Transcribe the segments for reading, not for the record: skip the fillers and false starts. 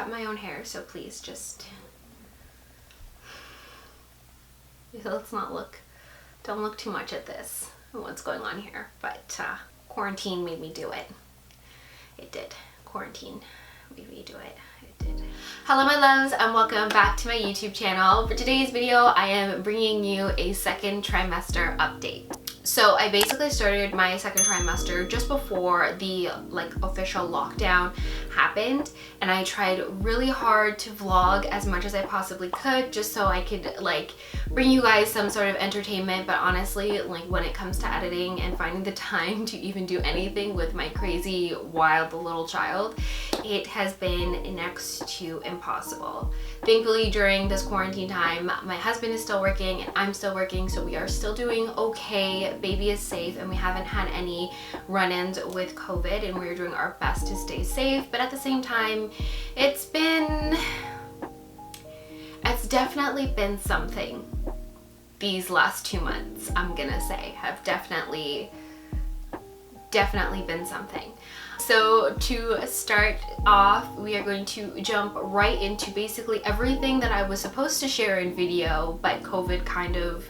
cut my own hair, so please just, let's not don't look too much at this and what's going on here. But quarantine made me do it. It did. Quarantine made me do it. It did. Hello my loves, and welcome back to my YouTube channel. For today's video, I am bringing you a second trimester update. So I basically started my second trimester just before the official lockdown happened, and I tried really hard to vlog as much as I possibly could just so I could bring you guys some sort of entertainment. But honestly, when it comes to editing and finding the time to even do anything with my crazy wild little child, it has been next to impossible. Thankfully, during this quarantine time, my husband is still working and I'm still working, so we are still doing okay. Baby is safe and we haven't had any run-ins with COVID, and we're doing our best to stay safe. But at the same time, it's definitely been something. These last 2 months, I'm gonna say, have definitely been something. So to start off, we are going to jump right into basically everything that I was supposed to share in video, but COVID kind of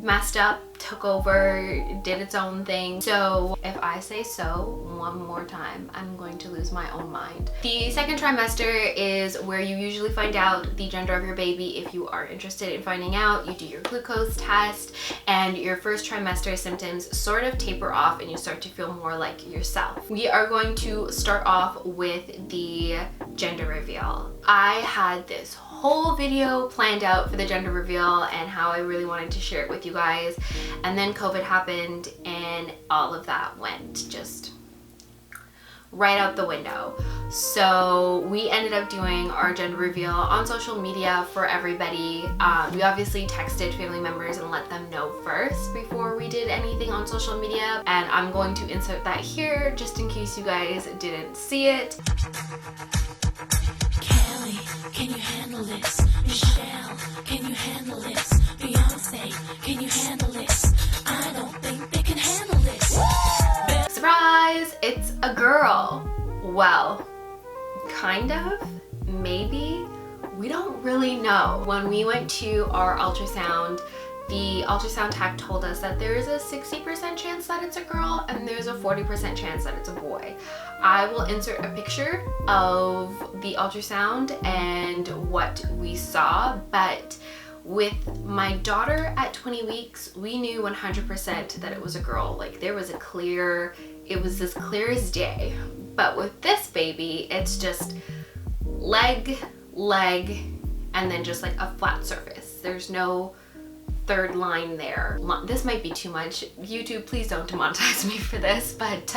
messed up, took over, did its own thing. So if I say so one more time, I'm going to lose my own mind. The second trimester is where you usually find out the gender of your baby. If you are interested in finding out, you do your glucose test, and your first trimester symptoms sort of taper off and you start to feel more like yourself. We are going to start off with the gender reveal. I had this whole video planned out for the gender reveal and how I really wanted to share it with you guys, and then COVID happened and all of that went just right out the window. So we ended up doing our gender reveal on social media for everybody. We obviously texted family members and let them know first before we did anything on social media, and I'm going to insert that here just in case you guys didn't see it. Can you handle this? Michelle, can you handle this? Beyonce, can you handle this? I don't think they can handle this. Surprise! It's a girl. Well, kind of, maybe. We don't really know. When we went to our ultrasound, the ultrasound tech told us that there is a 60% chance that it's a girl and there's a 40% chance that it's a boy. I will insert a picture of the ultrasound and what we saw, but with my daughter at 20 weeks, we knew 100% that it was a girl. There was it was as clear as day. But with this baby, it's just leg, and then just a flat surface. There's no third line there. This might be too much. YouTube, please don't demonetize me for this, but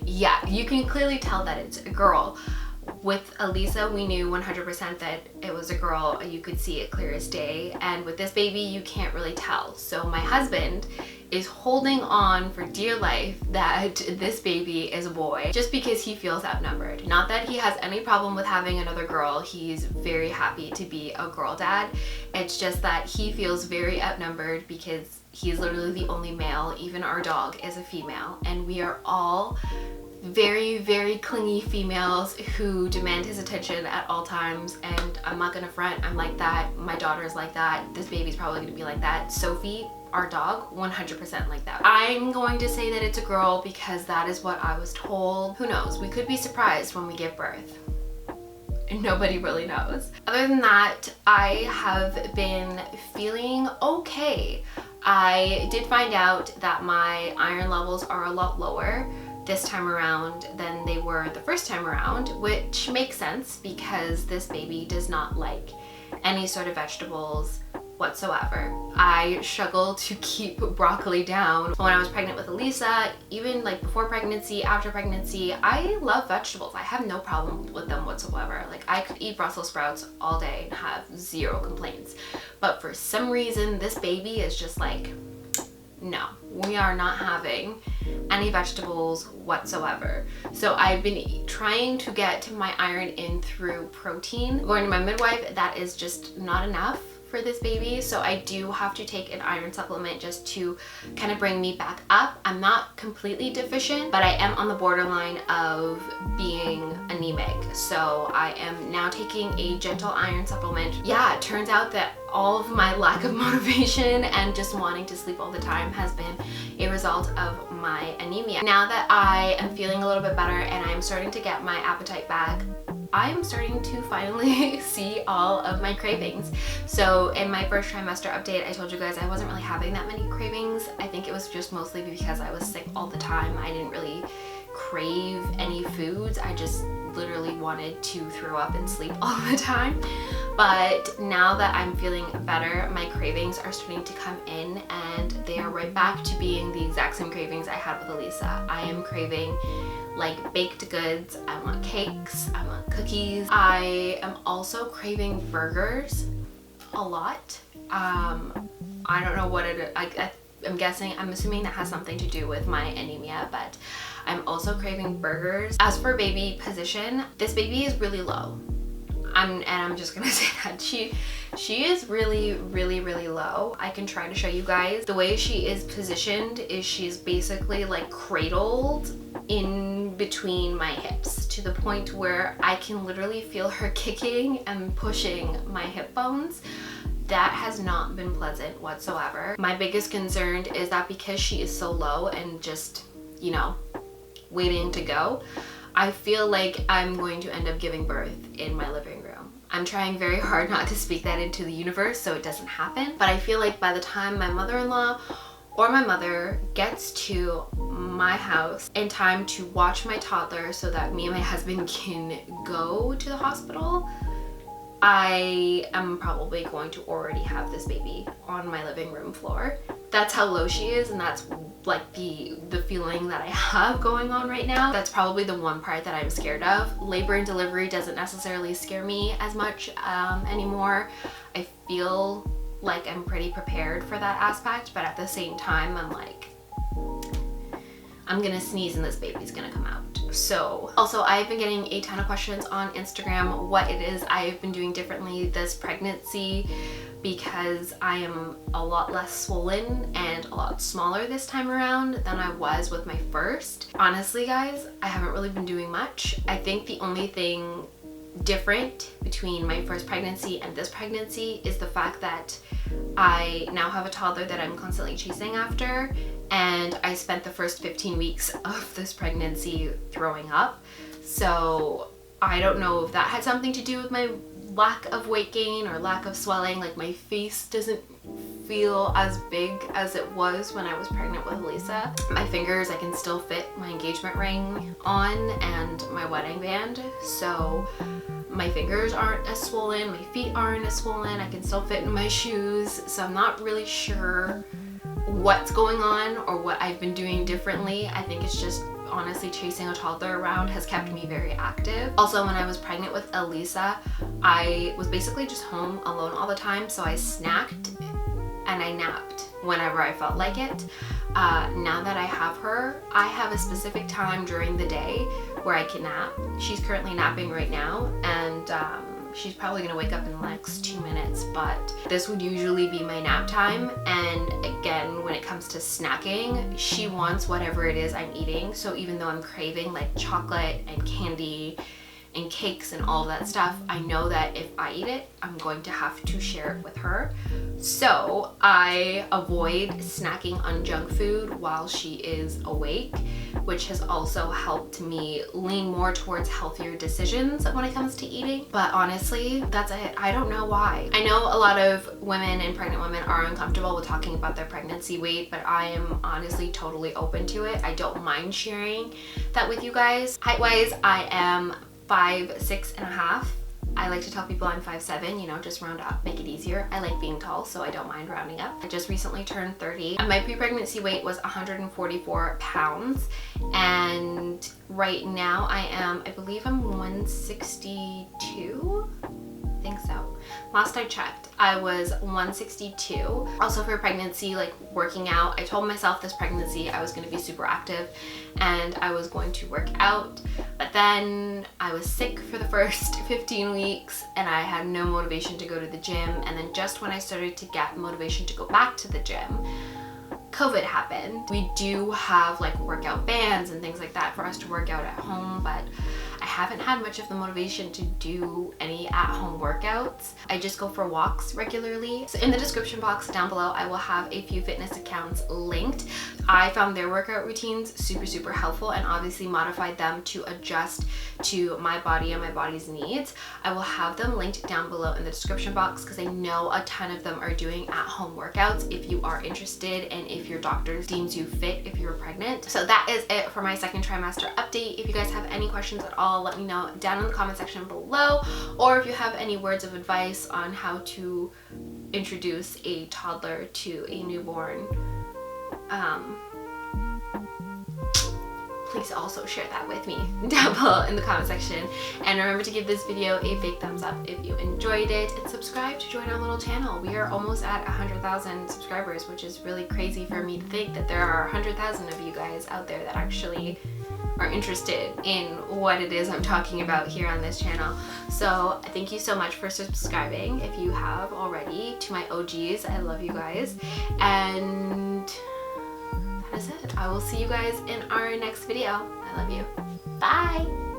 yeah, you can clearly tell that it's a girl. With Elisa, we knew 100% that it was a girl. You could see it clear as day. And with this baby, you can't really tell. So my husband is holding on for dear life that this baby is a boy, just because he feels outnumbered. Not that he has any problem with having another girl. He's very happy to be a girl dad. It's just that he feels very outnumbered because he's literally the only male. Even our dog is a female, and we are all very, very clingy females who demand his attention at all times. And I'm not gonna front, I'm like that. My daughter's like that. This baby's probably gonna be like that. Sophie, our dog, 100% like that. I'm going to say that it's a girl because that is what I was told. Who knows? We could be surprised when we give birth. And nobody really knows. Other than that, I have been feeling okay. I did find out that my iron levels are a lot lower this time around than they were the first time around, which makes sense because this baby does not like any sort of vegetables whatsoever. I struggle to keep broccoli down. When I was pregnant with Elisa, even before pregnancy, after pregnancy, I love vegetables. I have no problem with them whatsoever. I could eat Brussels sprouts all day and have zero complaints. But for some reason, this baby is just no, we are not having any vegetables whatsoever. So I've been trying to get my iron in through protein. Going to my midwife, that is just not enough for this baby, so I do have to take an iron supplement just to kind of bring me back up. I'm not completely deficient, but I am on the borderline of being anemic, so I am now taking a gentle iron supplement. Yeah, it turns out that all of my lack of motivation and just wanting to sleep all the time has been a result of my anemia. Now that I am feeling a little bit better and I'm starting to get my appetite back, I'm starting to finally see all of my cravings. So in my first trimester update, I told you guys I wasn't really having that many cravings. I think it was just mostly because I was sick all the time. I didn't really crave any foods. I just literally wanted to throw up and sleep all the time. But now that I'm feeling better, my cravings are starting to come in and they are right back to being the exact same cravings I had with Elisa. I am craving like baked goods, I want cakes, I want cookies. I am also craving burgers a lot. I don't know what it is. I'm assuming that has something to do with my anemia, but I'm also craving burgers. As for baby position, this baby is really low. I'm just gonna say that she is really low. I can try to show you guys. The way she is positioned is she's basically like cradled in between my hips to the point where I can literally feel her kicking and pushing my hip bones. That has not been pleasant whatsoever. My biggest concern is that because she is so low and just, you know, waiting to go, I feel like I'm going to end up giving birth in my living room. I'm trying very hard not to speak that into the universe so it doesn't happen, but I feel like by the time my mother-in-law or my mother gets to my house in time to watch my toddler so that me and my husband can go to the hospital, I am probably going to already have this baby on my living room floor. That's how low she is, and that's like the feeling that I have going on right now. That's probably the one part that I'm scared of. Labor and delivery doesn't necessarily scare me as much anymore. I feel like I'm pretty prepared for that aspect, but at the same time, I'm like, I'm gonna sneeze and this baby's gonna come out. So also, I've been getting a ton of questions on Instagram what it is I've been doing differently this pregnancy, because I am a lot less swollen and a lot smaller this time around than I was with my first. Honestly guys, I haven't really been doing much. I think the only thing different between my first pregnancy and this pregnancy is the fact that I now have a toddler that I'm constantly chasing after, and I spent the first 15 weeks of this pregnancy throwing up. So I don't know if that had something to do with my lack of weight gain or lack of swelling. Like, my face doesn't feel as big as it was when I was pregnant with Elisa. My fingers, I can still fit my engagement ring on and my wedding band, so my fingers aren't as swollen, my feet aren't as swollen, I can still fit in my shoes. So I'm not really sure what's going on or what I've been doing differently. I think it's just honestly chasing a toddler around has kept me very active. Also, when I was pregnant with Elisa, I was basically just home alone all the time, so I snacked and I napped whenever I felt like it. Now that I have her, I have a specific time during the day where I can nap. She's currently napping right now, and she's probably gonna wake up in the next 2 minutes, but this would usually be my nap time. And again, when it comes to snacking, she wants whatever it is I'm eating. So even though I'm craving like chocolate and candy and cakes and all of that stuff, I know that if I eat it, I'm going to have to share it with her. So I avoid snacking on junk food while she is awake, which has also helped me lean more towards healthier decisions when it comes to eating. But honestly, that's it. I don't know why. I know a lot of women and pregnant women are uncomfortable with talking about their pregnancy weight, but I am honestly totally open to it. I don't mind sharing that with you guys. Height-wise, I am 5'6.5". I like to tell people I'm 5'7", you know, just round up, make it easier. I like being tall, so I don't mind rounding up. I just recently turned 30, and my pre-pregnancy weight was 144 pounds, and right now I believe I'm 162. I think so. Last I checked, I was 162. Also for pregnancy, like working out, I told myself this pregnancy I was going to be super active and I was going to work out. But then I was sick for the first 15 weeks and I had no motivation to go to the gym. And then just when I started to get motivation to go back to the gym, COVID happened. We do have like workout bands and things like that for us to work out at home, but I haven't had much of the motivation to do any at-home workouts. I just go for walks regularly. So in the description box down below, I will have a few fitness accounts linked. I found their workout routines super helpful and obviously modified them to adjust to my body and my body's needs. I will have them linked down below in the description box because I know a ton of them are doing at-home workouts if you are interested and if your doctor deems you fit if you're pregnant. So that is it for my second trimester update. If you guys have any questions at all, let me know down in the comment section below, or if you have any words of advice on how to introduce a toddler to a newborn, please also share that with me down below in the comment section. And remember to give this video a big thumbs up if you enjoyed it, and subscribe to join our little channel. We are almost at 100,000 subscribers, which is really crazy for me to think that there are 100,000 of you guys out there that actually are interested in what it is I'm talking about here on this channel. So thank you so much for subscribing if you have already. To my OGs, I love you guys. And that is it. I will see you guys in our next video. I love you. Bye!